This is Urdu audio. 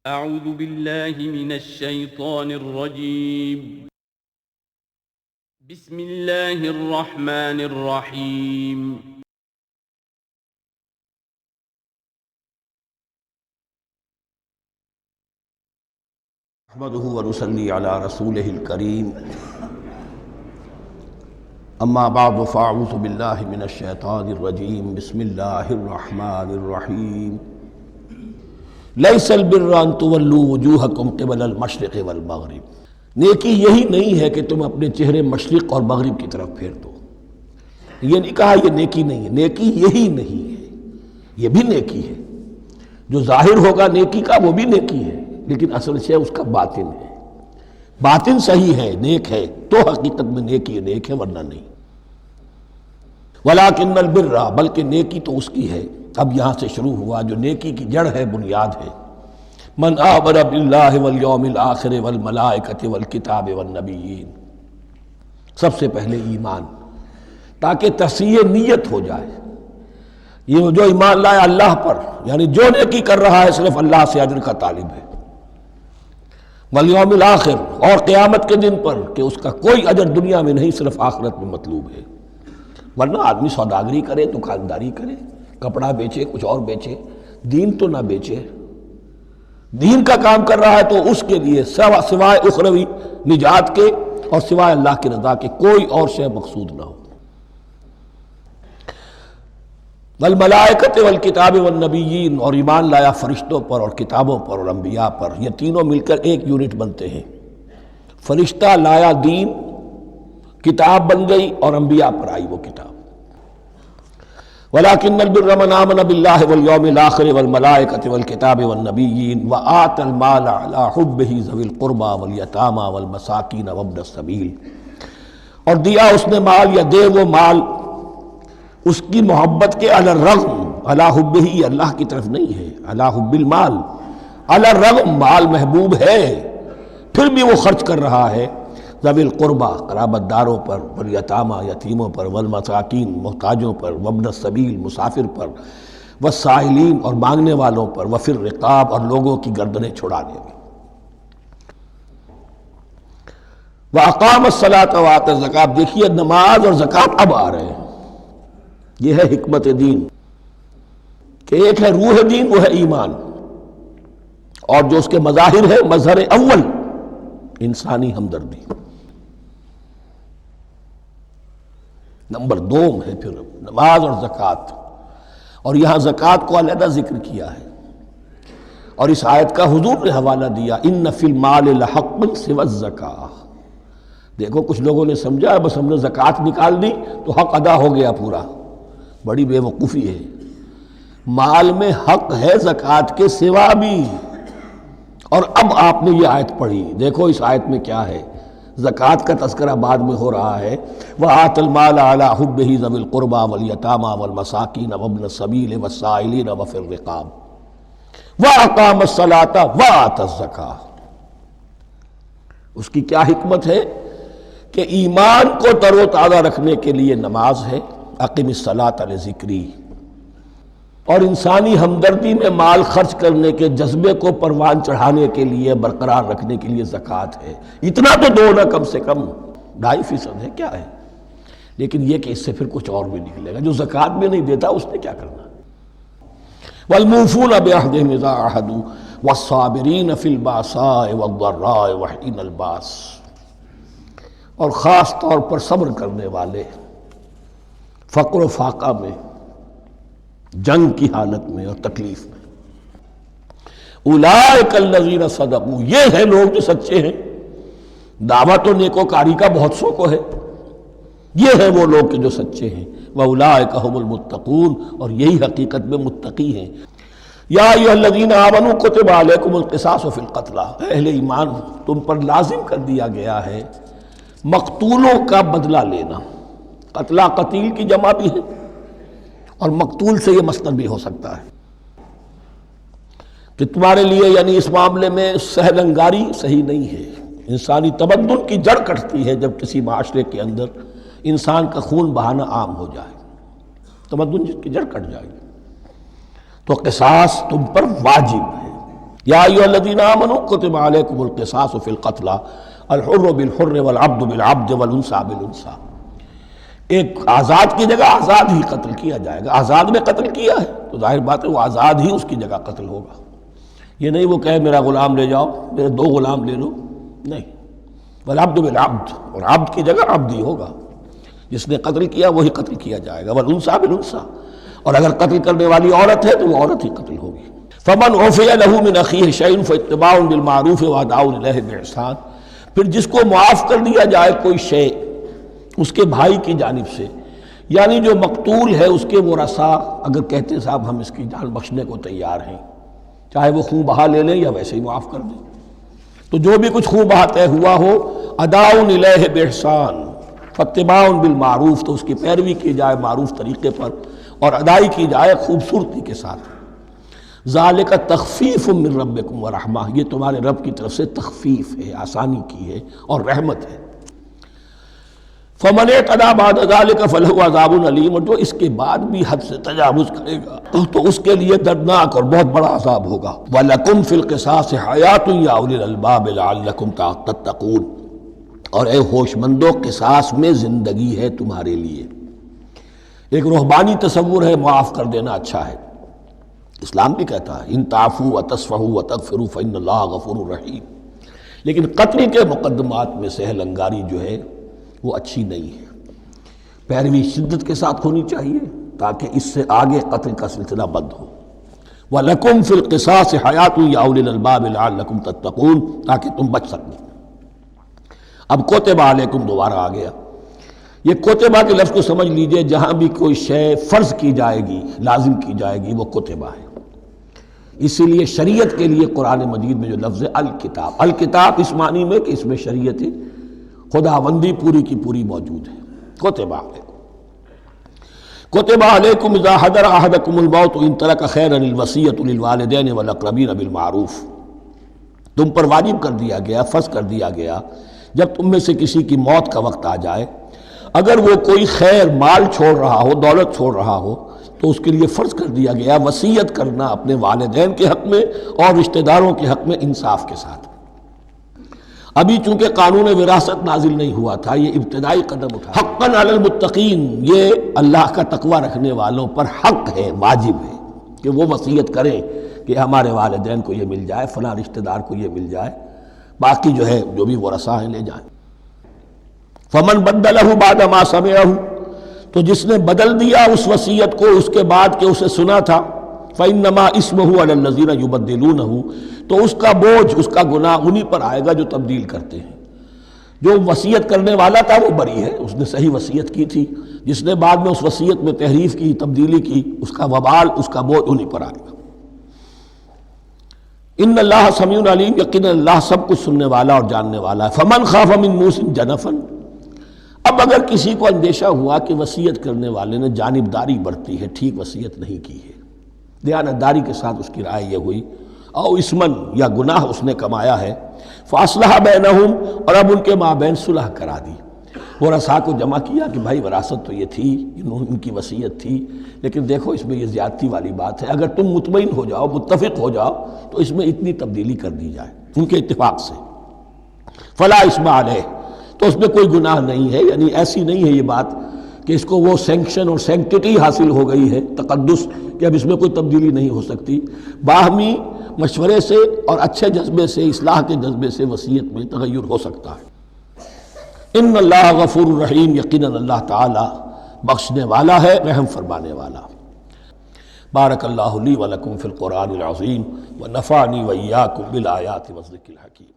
اعوذ باللہ من الشیطان الرجیم بسم اللہ الرحمن الرحیم نحمده ونصلی علی رسولہ الکریم اما بعد فاعوذ باللہ من الشیطان الرجیم بسم اللہ الرحمن الرحیم لیس البر ان تولوا وجوہکم قبل المشرق والمغرب، نیکی یہی نہیں ہے کہ تم اپنے چہرے مشرق اور مغرب کی طرف پھیر دو۔ یہ نہیں کہا یہ نیکی نہیں ہے، نیکی یہی نہیں ہے، یہ بھی نیکی ہے۔ جو ظاہر ہوگا نیکی کا وہ بھی نیکی ہے، لیکن اصل سے اس کا باطن ہے۔ باطن صحیح ہے، نیک ہے تو حقیقت میں نیکی نیک ہے، ورنہ نہیں۔ وَلَٰكِنَّ الْبِرَّ، بلکہ نیکی تو اس کی ہے۔ اب یہاں سے شروع ہوا جو نیکی کی جڑ ہے، بنیاد ہے۔ من آمن باللہ والیوم الآخر والملائکۃ والکتاب والنبیین، سب سے پہلے ایمان، تاکہ تصحیح نیت ہو جائے۔ یہ جو ایمان لائے اللہ پر، یعنی جو نیکی کر رہا ہے صرف اللہ سے اجر کا طالب ہے، والیوم الآخر، اور قیامت کے دن پر کہ اس کا کوئی اجر دنیا میں نہیں، صرف آخرت میں مطلوب ہے۔ ورنہ آدمی سوداگری کرے، دکانداری کرے، کپڑا بیچے، کچھ اور بیچے، دین تو نہ بیچے۔ دین کا کام کر رہا ہے تو اس کے لیے سوائے اخروی نجات کے اور سوائے اللہ کی رضا کے کوئی اور شے مقصود نہ ہو۔ والملائکۃ والکتاب والنبیین، اور ایمان لایا فرشتوں پر اور کتابوں پر اور انبیاء پر۔ یہ تینوں مل کر ایک یونٹ بنتے ہیں۔ فرشتہ لایا دین، کتاب بن گئی، اور انبیاء پر آئی وہ کتاب۔ وَلَٰكِنَّ الْبِرَّ مَنْ آمَنَ بِاللَّهِ وَالْيَوْمِ الْآخِرِ وَالْمَلَائِكَةِ وَالْكِتَابِ وَالنَّبِيِّينَ وَآتَى الْمَالَ عَلَىٰ حُبِّهِ ذَوِي الْقُرْبَىٰ وَالْيَتَامَىٰ وَالْمَسَاكِينَ وَابْنَ السَّبِيلِ، اور دیا اس نے مال یا دے وہ مال اس کی محبت کے علی الرغم، علی حبہ اللہ کی طرف نہیں ہے، علی حب المال، علی الرغم مال محبوب ہے پھر بھی وہ خرچ کر رہا ہے، ذوی القربہ قرابت داروں پر، والیتامہ یتیموں پر، والمساکین محتاجوں پر، وابن السبیل مسافر پر، والسائلین اور مانگنے والوں پر، وفی الرقاب اور لوگوں کی گردنیں چھڑانے میں۔ وَأَقَامَ الصَّلَاةَ وَآتَى الزَّكَاةَ، دیکھیے نماز اور زکوٰۃ اب آ رہے ہیں۔ یہ ہے حکمت دین کہ ایک ہے روح دین، وہ ہے ایمان، اور جو اس کے مظاہر ہے، مظہر اول انسانی ہمدردی، نمبر دوم ہے پھر نماز اور زکوٰۃ، اور یہاں زکوٰۃ کو علیحدہ ذکر کیا ہے، اور اس آیت کا حضور نے حوالہ دیا، ان فی المال لحقا سوی الزکاۃ۔ دیکھو کچھ لوگوں نے سمجھا بس ہم نے زکوٰۃ نکال دی تو حق ادا ہو گیا پورا، بڑی بے وقوفی ہے۔ مال میں حق ہے زکوٰۃ کے سوا بھی، اور اب آپ نے یہ آیت پڑھی، دیکھو اس آیت میں کیا ہے، زکوٰۃ کا تذکرہ بعد میں ہو رہا ہے، وَآتَى الْمَالَ عَلَىٰ حُبِّهِ ذَوِي الْقُرْبَىٰ وَالْيَتَامَىٰ وَالْمَسَاكِينَ وَابْنَ السَّبِيلِ وَالسَّائِلِينَ وَفِي الرِّقَابِ وَأَقَامَ الصَّلَاةَ وَآتَى الزَّكَاةَ۔ اس کی کیا حکمت ہے کہ ایمان کو تر و تازہ رکھنے کے لیے نماز ہے، اقم الصلاۃ لذکری، اور انسانی ہمدردی میں مال خرچ کرنے کے جذبے کو پروان چڑھانے کے لیے، برقرار رکھنے کے لیے زکوٰۃ ہے۔ اتنا تو دو نا، کم سے کم 2.5% ہے، کیا ہے، لیکن یہ کہ اس سے پھر کچھ اور بھی نکلے گا۔ جو زکوٰۃ بھی نہیں دیتا اس نے کیا کرنا۔ والموفون بعہدہم اذا عاہدوا والصابرین فی الباساء والضراء وحین الباس، اور خاص طور پر صبر کرنے والے فقر و فاقہ میں، جنگ کی حالت میں اور تکلیف میں۔ اولئک الذین صدقوا، یہ ہیں لوگ جو سچے ہیں۔ دعوت و نیکوکاری کا بہت سو کو ہے، یہ ہیں وہ لوگ کہ جو سچے ہیں۔ واولئک ھم المتقون، اور یہی حقیقت میں متقی ہیں۔ یا ایھا الذین آمنوا کتب علیکم القصاص فی القتلی، اہل ایمان تم پر لازم کر دیا گیا ہے مقتولوں کا بدلہ لینا۔ قتلہ قتیل کی جمع بھی ہے، اور مقتول سے یہ مصدر بھی ہو سکتا ہے کہ تمہارے لیے، یعنی اس معاملے میں سہل انگاری صحیح نہیں ہے۔ انسانی تمدن کی جڑ کٹتی ہے جب کسی معاشرے کے اندر انسان کا خون بہانا عام ہو جائے، تمدن جس کی جڑ کٹ جائے گی، تو قصاص تم پر واجب ہے۔ یا ایھا الذین آمنوا کتب علیکم القصاص فی القتلی الحر بالحر والعبد بالعبد والانثى بالانثى، ایک آزاد کی جگہ آزاد ہی قتل کیا جائے گا. آزاد نے قتل کیا ہے تو ظاہر بات ہے وہ آزاد ہی اس کی جگہ قتل ہوگا. یہ نہیں وہ کہے میرا غلام لے جاؤ، میرے 2 غلام لے لو، نہیں. والعبد بالعبد، اور عبد کی جگہ عبد ہی ہوگا، جس نے قتل کیا وہی قتل کیا جائے گا. والانثى بالانثى، اور اگر قتل کرنے والی عورت ہے تو وہ عورت ہی قتل ہوگی. فمن عفی له من اخیہ شیء فاتباع بالمعروف واداء الیہ باحسان، پھر جس کو معاف کر دیا جائے کوئی شے اس کے بھائی کی جانب سے، یعنی جو مقتول ہے اس کے ورثاء اگر کہتے ہیں صاحب ہم اس کی جان بخشنے کو تیار ہیں، چاہے وہ خون بہا لے لیں یا ویسے ہی معاف کر دیں، تو جو بھی کچھ خون بہا طے ہوا ہو اداء الیہ باحسان فاتباع بالمعروف، تو اس کی پیروی کی جائے معروف طریقے پر اور ادائی کی جائے خوبصورتی کے ساتھ. ذالک تخفیف من ربکم ورحمہ، یہ تمہارے رب کی طرف سے تخفیف ہے، آسانی کی ہے اور رحمت ہے. فمن اعتدی بعد ذلک فلہ عذاب علیم، اور جو اس کے بعد بھی حد سے تجاوز کرے گا تو اس کے لیے دردناک اور بہت بڑا عذاب ہوگا. وَلَكُمْ فِي الْقِصَاصِ حَيَاةٌ يَا أُولِي الْأَلْبَابِ لَعَلَّكُمْ تَتَّقُونَ، اور اے ہوش مندو قصاص میں زندگی ہے تمہارے لیے. ایک روحانی تصور ہے معاف کر دینا اچھا ہے، اسلام بھی کہتا ہے ان تعفوا وتصفحوا وتغفروا فإن اللہ غفور رحیم، لیکن قتل کے مقدمات میں سہل انگاری جو ہے وہ اچھی نہیں ہے. پیروی شدت کے ساتھ ہونی چاہیے تاکہ اس سے آگے قتل کا سلسلہ بند ہو. وَلَكُمْ فِي الْقِصَاصِ حَيَاةٌ يَا أُولِي الْأَلْبَابِ لَعَلَّكُمْ تَتَّقُونَ، تاکہ تم بچ سکیں. اب کوتبہ علیکم دوبارہ آ گیا. یہ کوتبہ کے لفظ کو سمجھ لیجئے، جہاں بھی کوئی شے فرض کی جائے گی لازم کی جائے گی وہ کوتبہ ہے. اسی لیے شریعت کے لیے قرآن مجید میں جو لفظ ہے الکتاب، الکتاب اس معنی میں کہ اس میں شریعت خداوندی پوری کی پوری موجود ہے. کوتبہ علیکم، کوتبہ علیکم اذا حضر احدکم الموت ان ترک خیرا الوصیۃ للوالدین والاقربین بالمعروف، تم پر واجب کر دیا گیا، فرض کر دیا گیا جب تم میں سے کسی کی موت کا وقت آ جائے، اگر وہ کوئی خیر مال چھوڑ رہا ہو، دولت چھوڑ رہا ہو، تو اس کے لیے فرض کر دیا گیا وصیت کرنا اپنے والدین کے حق میں اور رشتہ داروں کے حق میں انصاف کے ساتھ. ابھی چونکہ قانون وراثت نازل نہیں ہوا تھا، یہ ابتدائی قدم اٹھا. حقاً علی المتقین، یہ اللہ کا تقوی رکھنے والوں پر حق ہے، واجب ہے کہ وہ وصیت کریں کہ ہمارے والدین کو یہ مل جائے، فلاں رشتہ دار کو یہ مل جائے، باقی جو ہے جو بھی ورثاء ہیں لے جائیں. فمن بدلہ بعد ما سمعہ، تو جس نے بدل دیا اس وصیت کو اس کے بعد کہ اسے سنا تھا، فإنما اسمہ علی الذین یبدلونہ، تو اس کا بوجھ، اس کا گناہ انہی پر آئے گا جو تبدیل کرتے ہیں. جو وصیت کرنے والا تھا وہ بری ہے، اس نے صحیح وصیت کی تھی. جس نے بعد میں اس وصیت میں تحریف کی، تبدیلی کی، اس کا وبال، اس کا بوجھ انہی پر آئے گا. ان اللہ سمیع علیم، یقینا اللہ سب کچھ سننے والا اور جاننے والا ہے. فمن خاف من موص جنفا، اب اگر کسی کو اندیشہ ہوا کہ وصیت کرنے والے نے جانبداری برتی ہے، ٹھیک وصیت نہیں کی ہے، دیانتداری کے ساتھ اس کی رائے یہ ہوئی، او اسمن، یا گناہ اس نے کمایا ہے، فاصلح بینہم، اور اب ان کے مابین صلح کرا دی. ورثاء کو جمع کیا کہ بھائی وراثت تو یہ تھی، ان کی وصیت تھی، لیکن دیکھو اس میں یہ زیادتی والی بات ہے، اگر تم مطمئن ہو جاؤ، متفق ہو جاؤ تو اس میں اتنی تبدیلی کر دی جائے ان کے اتفاق سے. فلا اسم علیہ، تو اس میں کوئی گناہ نہیں ہے. یعنی ایسی نہیں ہے یہ بات کہ اس کو وہ سینکشن اور سینکٹیٹی حاصل ہو گئی ہے، تقدس، کہ اب اس میں کوئی تبدیلی نہیں ہو سکتی. باہمی مشورے سے اور اچھے جذبے سے، اصلاح کے جذبے سے وصیت میں تغیر ہو سکتا ہے. ان اللہ غفور الرحیم، یقیناً اللہ تعالی بخشنے والا ہے، رحم فرمانے والا. بارک اللہ لی ولکم فی القرآن العظیم ونفعنی وإیاکم بالآیات والذکر الحکیم.